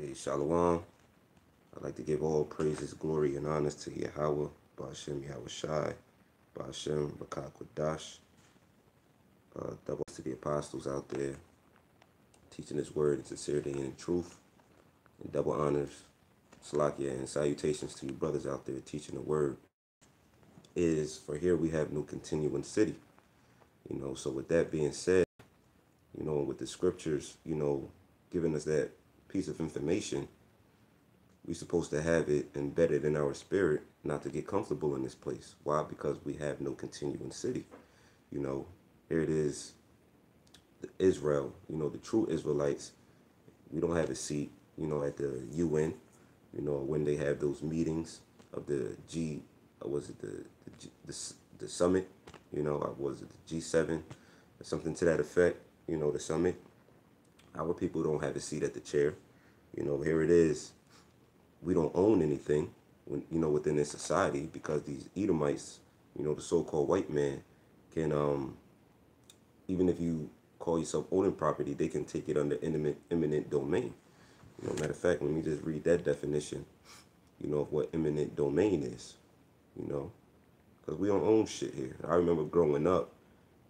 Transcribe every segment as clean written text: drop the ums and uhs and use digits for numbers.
Hey, Shalom. I'd like to give all praises, glory, and honors to Yahweh, Ba'ashem Yahweh Shai, Ba'ashem Rakak Wadash. Double to the apostles out there, teaching his word in sincerity and in truth. And double honors, Salakia, and salutations to you brothers out there teaching the word. Is for here we have no continuing city. So with that being said, with the scriptures, giving us that piece of information, we're supposed to have it embedded in our spirit, not to get comfortable in this place. Why? Because we have no continuing city. Here it is, Israel, the true Israelites. We don't have a seat, at the UN, when they have those meetings of the was it the summit, was it the G7 or something to that effect, the summit. Our people don't have a seat at the chair. Here it is. We don't own anything, within this society, because these Edomites, the so-called white man, can, even if you call yourself owning property, they can take it under eminent domain. Matter of fact, let me just read that definition, of what eminent domain is, because we don't own shit here. I remember growing up,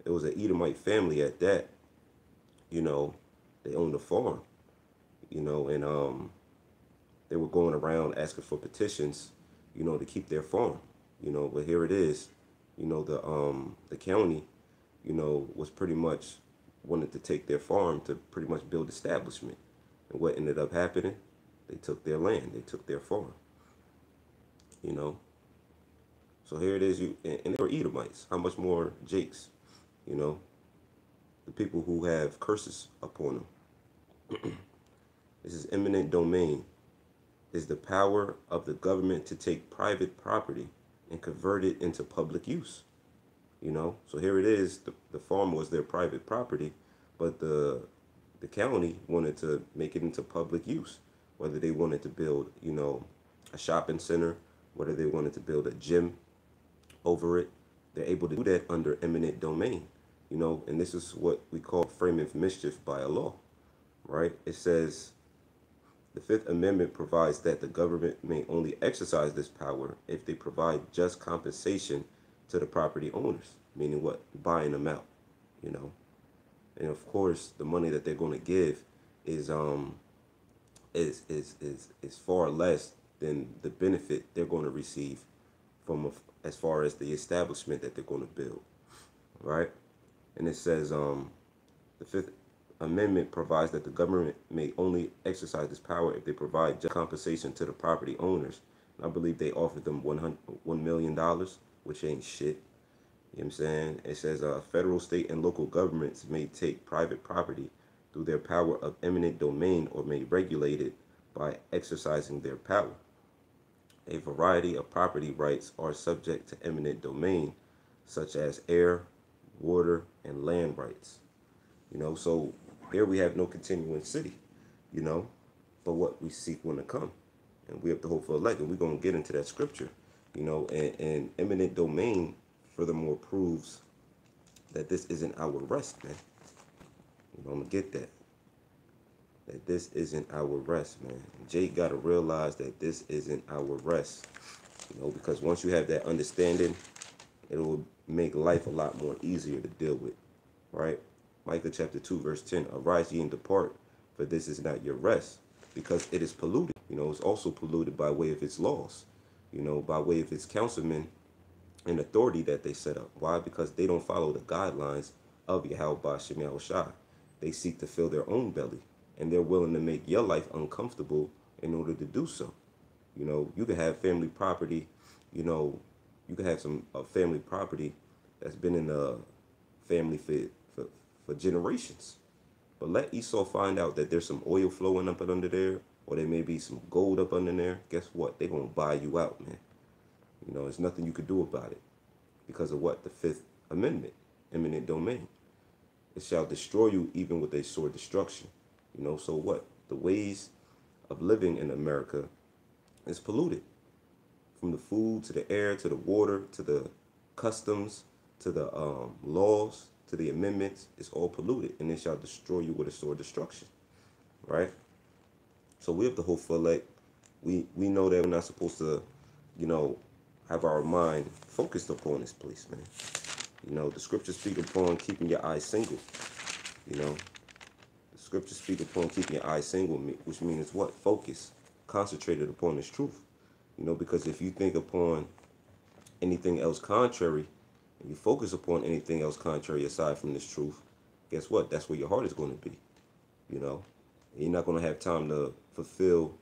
it was an Edomite family at that, they owned a farm, and they were going around asking for petitions, to keep their farm, but here it is, the county, was pretty much wanted to take their farm to pretty much build establishment. And what ended up happening, they took their land, they took their farm, So here it is, and they were Edomites. How much more Jakes, the people who have curses upon them. This is eminent domain. Is the power of the government to take private property and convert it into public use. So here it is, the farm was their private property, but the county wanted to make it into public use, whether they wanted to build, a shopping center, whether they wanted to build a gym over it. They're able to do that under eminent domain, and this is what we call framing for mischief by a law, right? It says, the Fifth Amendment provides that the government may only exercise this power if they provide just compensation to the property owners, meaning what? Buying them out, And of course, the money that they're going to give is far less than the benefit they're going to receive from as far as the establishment that they're going to build, right? And it says the Fifth Amendment provides that the government may only exercise this power if they provide just compensation to the property owners. And I believe they offered them $1 million, which ain't shit. You know what I'm saying? It says federal, state, and local governments may take private property through their power of eminent domain or may regulate it by exercising their power. A variety of property rights are subject to eminent domain, such as air, water, and land rights. So here we have no continuing city, but what we seek when to come. And we have to hope for elect, and we're going to get into that scripture, and eminent domain furthermore proves that this isn't our rest, man. I'm going to get that. That this isn't our rest, man. Jake got to realize that this isn't our rest, because once you have that understanding, it will make life a lot more easier to deal with, right? Micah chapter 2, verse 10, arise ye and depart, for this is not your rest, because it is polluted. It's also polluted by way of its laws, by way of its councilmen and authority that they set up. Why? Because they don't follow the guidelines of Yahweh Ba'ashem Yahweh Shai. They seek to fill their own belly, and they're willing to make your life uncomfortable in order to do so. You can have family property, you can have some family property that's been in the family for generations. But let Esau find out that there's some oil flowing up under there, or there may be some gold up under there. Guess what? They're going to buy you out, man. There's nothing you could do about it because of what? The Fifth Amendment, eminent domain. It shall destroy you even with a sword destruction. So what? The ways of living in America is polluted. From the food, to the air, to the water, to the customs, to the laws, to the amendments, it's all polluted, and it shall destroy you with a sword destruction, right? So we have the whole like we know that we're not supposed to, you know, have our mind focused upon this place, man. You know, the scriptures speak upon keeping your eyes single. You know, the scriptures speak upon keeping your eyes single, which means what? Focus, concentrated upon this truth. You know, because if you think upon anything else contrary, and you focus upon anything else contrary aside from this truth, guess what? That's where your heart is going to be. You know, and you're not going to have time to fulfill,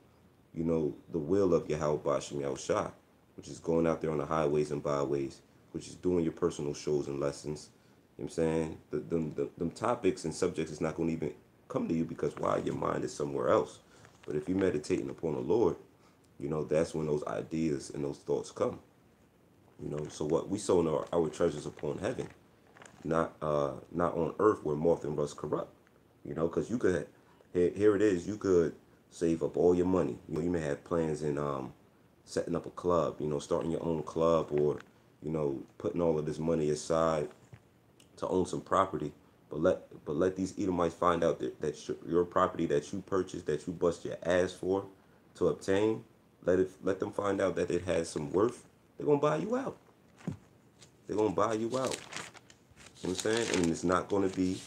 you know, the will of Yahweh Bashim Yahushua, which is going out there on the highways and byways, which is doing your personal shows and lessons. You know what I'm saying? Them topics and subjects is not going to even come to you because why? Your mind is somewhere else. But if you're meditating upon the Lord, you know, that's when those ideas and those thoughts come. You know, so what we sow in our treasures upon heaven, not on earth where moth and rust corrupt. You know, because you could, here it is, you could save up all your money. You know, you may have plans in setting up a club, you know, starting your own club, or, you know, putting all of this money aside to own some property. But let these Edomites find out that your property that you purchased, that you bust your ass for to obtain, let them find out that it has some worth. They're gonna buy you out. They're gonna buy you out. You know what I'm saying? And it's not gonna be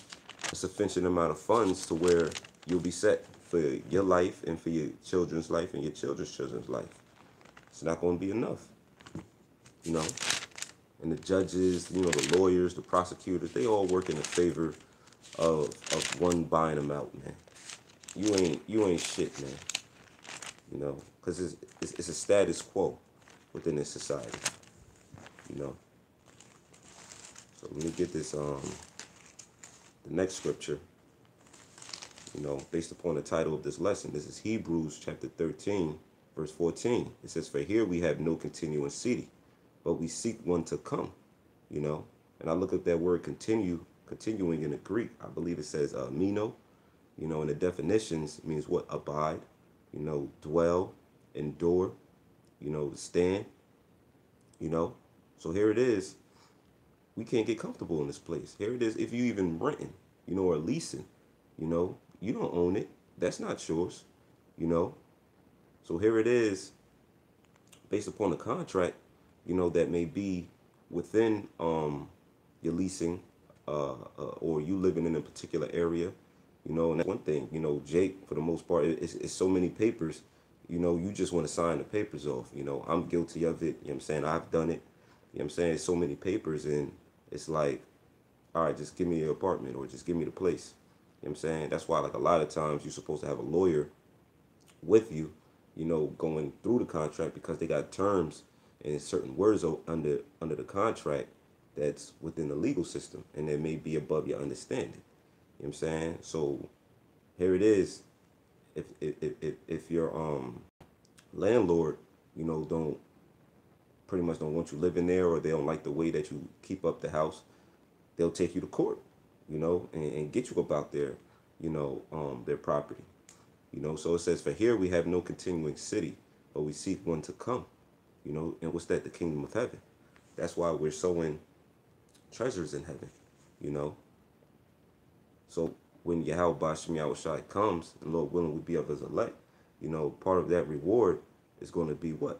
a sufficient amount of funds to where you'll be set for your life and for your children's life and your children's life. It's not going to be enough, you know. And the judges, you know, the lawyers, the prosecutors, they all work in the favor of one buying them out, man. You ain't shit, man. You know, because it's a status quo within this society, you know. So let me get this the next scripture, you know, based upon the title of this lesson. This is Hebrews chapter 13, verse 14. It says, "For here we have no continuing city, but we seek one to come," you know. And I look at that word continuing in the Greek. I believe it says meno, you know, and the definitions means what? Abide, you know, dwell, endure, you know, stand, you know. So here it is. We can't get comfortable in this place. Here it is. If you even renting, you know, or leasing, you know, you don't own it. That's not yours, you know. So here it is, based upon the contract, you know, that may be within your leasing or you living in a particular area, you know. And that's one thing, you know, Jake, for the most part, it's so many papers, you know, you just want to sign the papers off. You know, I'm guilty of it. You know what I'm saying? I've done it. You know what I'm saying? It's so many papers, and it's like, all right, just give me your apartment or just give me the place. You know what I'm saying? That's why, like, a lot of times you're supposed to have a lawyer with you, you know, going through the contract, because they got terms and certain words under the contract that's within the legal system and that may be above your understanding. You know what I'm saying? So here it is. If your landlord, you know, pretty much don't want you living there, or they don't like the way that you keep up the house, they'll take you to court, you know, and get you about their property. You know, so it says, "For here we have no continuing city, but we seek one to come." You know, and what's that? The kingdom of heaven. That's why we're sowing treasures in heaven, you know. So when Yahweh Bashim Yahushai comes, and Lord willing we be of his elect, you know, part of that reward is going to be what?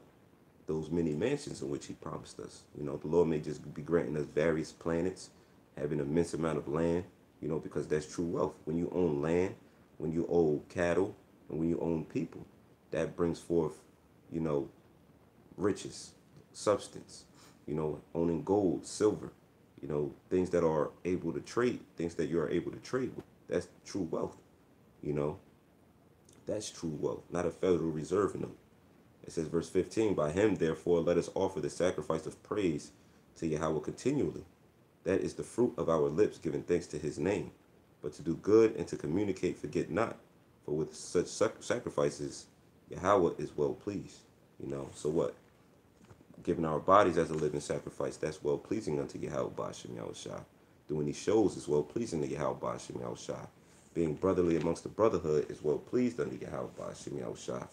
Those many mansions in which he promised us. You know, the Lord may just be granting us various planets, having an immense amount of land, you know, because that's true wealth. When you own land, when you own cattle, and when you own people, that brings forth, you know, riches, substance, you know, owning gold, silver, you know, things that are able to trade, things that you are able to trade with. That's true wealth, you know. That's true wealth, not a Federal Reserve note. It says, verse 15, "By him, therefore, let us offer the sacrifice of praise to Yahweh continually. That is the fruit of our lips, giving thanks to his name. But to do good and to communicate, forget not. For with such sacrifices, Yahweh is well pleased." You know, so what? Giving our bodies as a living sacrifice, that's well pleasing unto Yahweh Bashim Yahushua. Doing these shows is well pleasing to Yahweh Bashim Yahushua. Being brotherly amongst the brotherhood is well pleased unto Yahweh Bashim Yahushua.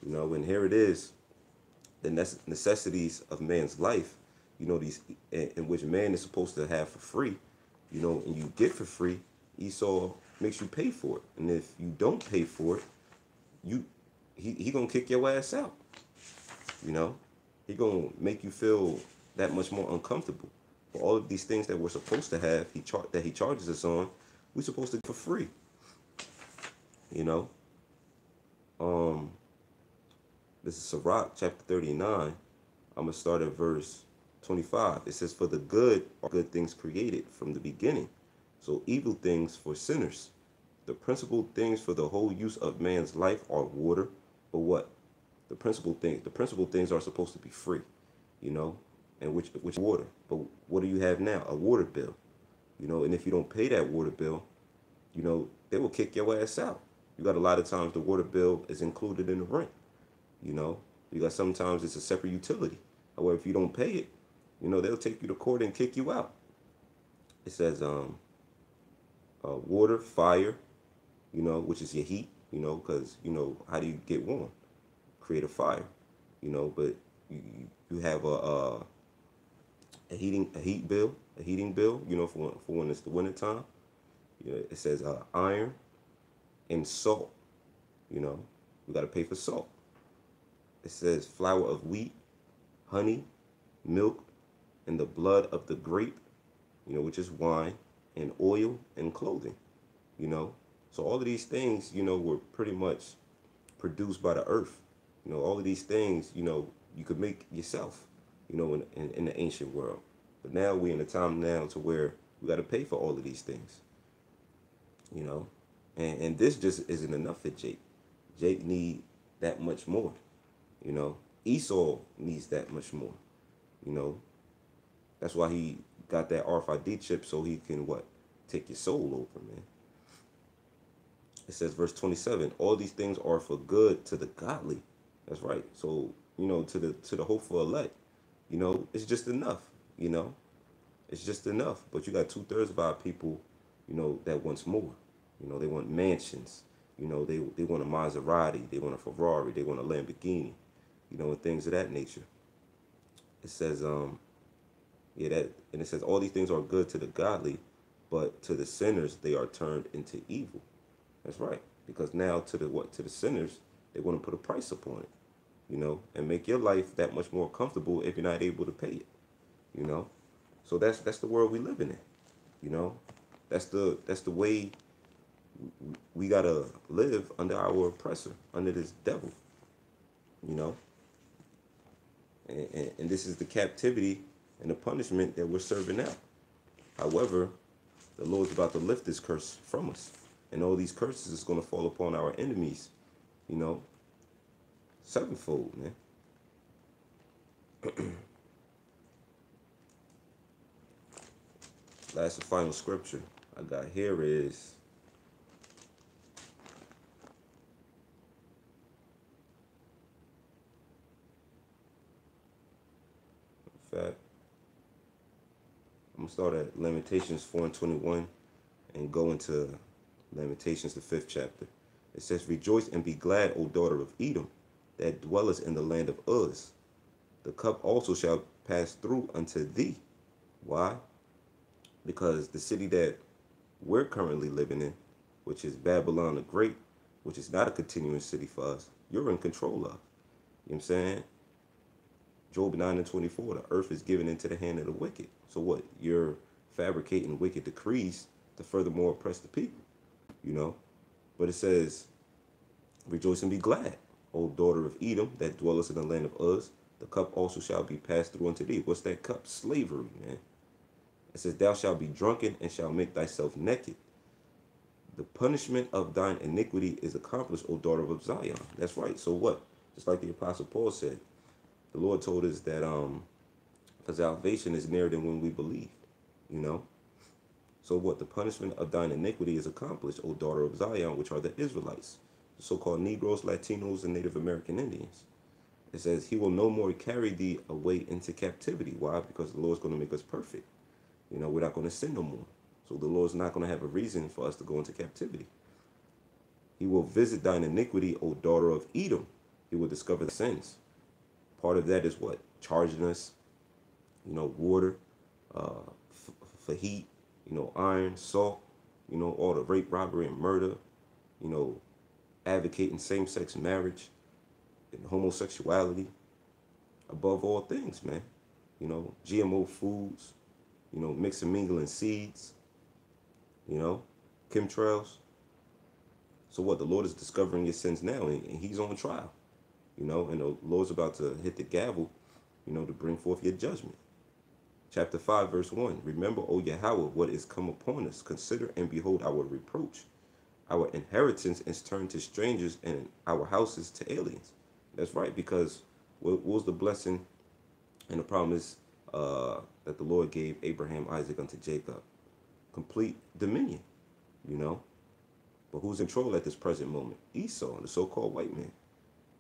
You know, and here it is, the necessities of man's life, you know, these in which man is supposed to have for free, you know, and you get for free. Esau makes you pay for it, and if you don't pay for it, he gonna kick your ass out. You know, he gonna make you feel that much more uncomfortable. For all of these things that we're supposed to have, that he charges us on, we're supposed to get for free. You know, um, this is Sirach chapter 39. I'm gonna start at verse 25. It says, "For the good are good things created from the beginning, so evil things for sinners. The principal things for the whole use of man's life are water, but what? The principal things are supposed to be free, you know, and which water. But what do you have now? A water bill, you know, and if you don't pay that water bill, you know, they will kick your ass out. You got a lot of times the water bill is included in the rent, you know. You got sometimes it's a separate utility. However, if you don't pay it, you know, they'll take you to court and kick you out. It says water, fire, you know, which is your heat, you know, because, you know, how do you get warm? Create a fire, you know, but you have a heating bill, you know, for when it's the winter time. You know, it says iron and salt, you know, we got to pay for salt. It says flour of wheat, honey, milk, and the blood of the grape, you know, which is wine, and oil and clothing, you know. So all of these things, you know, were pretty much produced by the earth. You know, all of these things, you know, you could make yourself, you know, in the ancient world. But now we're in a time now to where we got to pay for all of these things, you know. And this just isn't enough for Jake. Jake need that much more, you know. Esau needs that much more, you know. That's why he got that RFID chip so he can what? Take your soul over, man. It says verse 27, all these things are for good to the godly. That's right. So, you know, to the hopeful elect, you know, it's just enough, you know. It's just enough. But you got 2/3 of our people, you know, that wants more. You know, they want mansions. You know, they want a Maserati, they want a Ferrari, they want a Lamborghini, you know, and things of that nature. It says, and it says all these things are good to the godly, but to the sinners they are turned into evil. That's right. Because now to the sinners, they want to put a price upon it, you know, and make your life that much more comfortable if you're not able to pay it, you know. So that's the world we live in, you know. That's the way we gotta live under our oppressor, under this devil, you know. And this is the captivity and the punishment that we're serving out. However, the Lord's about to lift this curse from us. And all these curses is going to fall upon our enemies, you know, sevenfold, man. Last and final scripture I got here is in fact, I'm going to start at Lamentations 4:21 and go into Lamentations, the 5th chapter. It says, rejoice and be glad, O daughter of Edom, that dwellest in the land of Uz. The cup also shall pass through unto thee. Why? Because the city that we're currently living in, which is Babylon the Great, which is not a continuing city for us, you're in control of. You know what I'm saying? Job 9:24, the earth is given into the hand of the wicked. So what? You're fabricating wicked decrees to furthermore oppress the people, you know? But it says, rejoice and be glad, O daughter of Edom, that dwellest in the land of Uz. The cup also shall be passed through unto thee. What's that cup? Slavery, man. It says, thou shalt be drunken and shalt make thyself naked. The punishment of thine iniquity is accomplished, O daughter of Zion. That's right. So what? Just like the Apostle Paul said, the Lord told us that for salvation is nearer than when we believed, you know? So what? The punishment of thine iniquity is accomplished, O daughter of Zion, which are the Israelites, the so-called Negroes, Latinos, and Native American Indians. It says, he will no more carry thee away into captivity. Why? Because the Lord's going to make us perfect. You know, we're not going to sin no more. So the Lord's not going to have a reason for us to go into captivity. He will visit thine iniquity, O daughter of Edom. He will discover the sins. Part of that is what? Charging us, you know, water, for heat, you know, iron, salt, all the rape, robbery, and murder, advocating same-sex marriage, and homosexuality above all things, man. GMO foods, mix and mingling seeds, you know, chemtrails. So what? The Lord is discovering your sins now, and He's on trial, and the Lord's about to hit the gavel, to bring forth your judgment. Chapter 5, verse 1. Remember, O Yahweh, what is come upon us. Consider and behold our reproach. Our inheritance is turned to strangers, and our houses to aliens. That's right, because what was the blessing and the promise that the Lord gave Abraham, Isaac unto Jacob? Complete dominion, you know. But who's in control at this present moment? Esau, the so-called white man.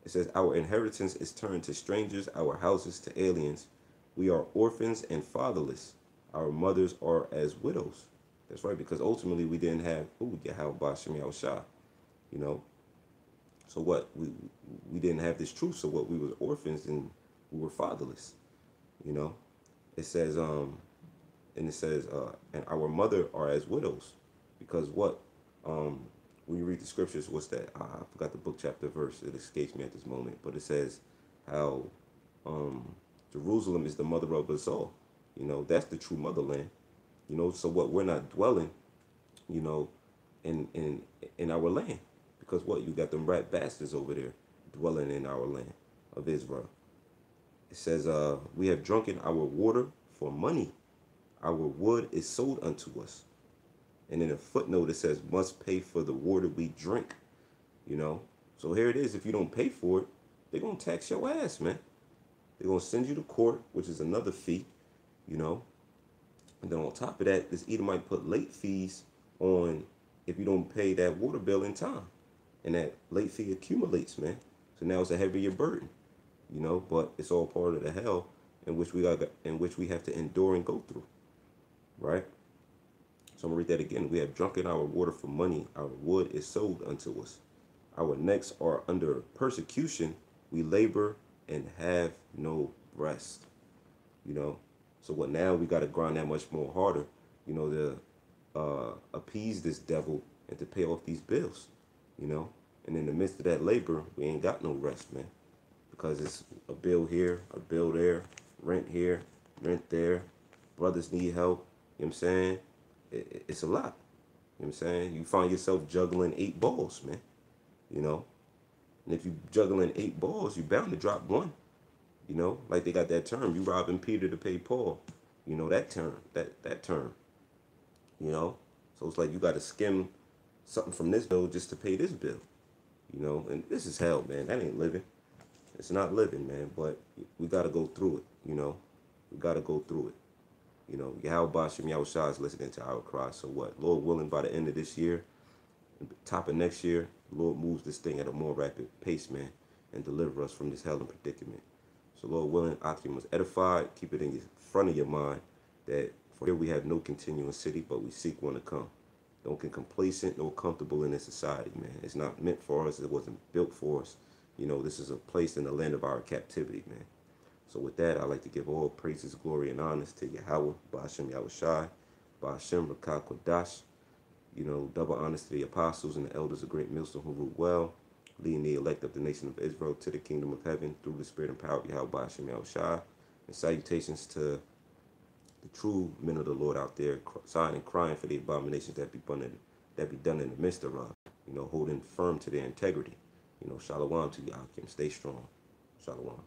It says, our inheritance is turned to strangers, our houses to aliens. We are orphans and fatherless. Our mothers are as widows. That's right, because ultimately we didn't have Yahweh Bashem Yahushua, you know. So what? We didn't have this truth, so what? We were orphans and we were fatherless, you know. It says, and our mother are as widows, because what? When you read the scriptures, what's that? I forgot the book, chapter, verse. It escapes me at this moment, but it says how Jerusalem is the mother of us all. You know, that's the true motherland. You know, so what? We're not dwelling, you know, in our land, because what? You got them rat bastards over there dwelling in our land of Israel. It says, we have drunken our water for money. Our wood is sold unto us. And in a footnote, it says, must pay for the water we drink, you know. So here it is. If you don't pay for it, they're going to tax your ass, man. They're going to send you to court, which is another fee, you know. And then on top of that, this Edomite put late fees on if you don't pay that water bill in time. And that late fee accumulates, man. So now it's a heavier burden, you know. But it's all part of the hell in which we have to endure and go through, right? So I'm going to read that again. We have drunken our water for money. Our wood is sold unto us. Our necks are under persecution. We labor and have no rest. You know. So what now? We got to grind that much more harder, you know, to appease this devil and to pay off these bills, you know. And in the midst of that labor, we ain't got no rest, man. Because it's a bill here, a bill there, rent here, rent there. Brothers need help. You know what I'm saying? It's a lot. You know what I'm saying? You find yourself juggling 8 balls, man. You know? And if you juggling 8 balls, you bound to drop one. You know? Like they got that term, you robbing Peter to pay Paul. You know, that term. That term. You know? So it's like you got to skim something from this bill just to pay this bill. You know? And this is hell, man. That ain't living. It's not living, man. But we got to go through it, you know? We got to go through it. You know, Yahweh Bashem Yahushua is listening to our cry. So what? Lord willing, by the end of this year, top of next year, the Lord moves this thing at a more rapid pace, man, and deliver us from this hell and predicament. So Lord willing, Akim was edified. Keep it in the front of your mind that for here we have no continuing city, but we seek one to come. Don't get complacent, nor comfortable in this society, man. It's not meant for us. It wasn't built for us. You know, this is a place in the land of our captivity, man. So with that, I'd like to give all praises, glory, and honors to Yahweh, Ba'ashem Yahushai, Ba'ashem Rakah Kodash. You know, double honors to the apostles and the elders of great millstone who ruled well, leading the elect of the nation of Israel to the kingdom of heaven through the spirit and power of Yahweh, Ba'ashem Yahushai. And salutations to the true men of the Lord out there, sighing and crying for the abominations that be done in the midst thereof. You know, holding firm to their integrity. You know, shalom to you, Akim. Stay strong. Shalom.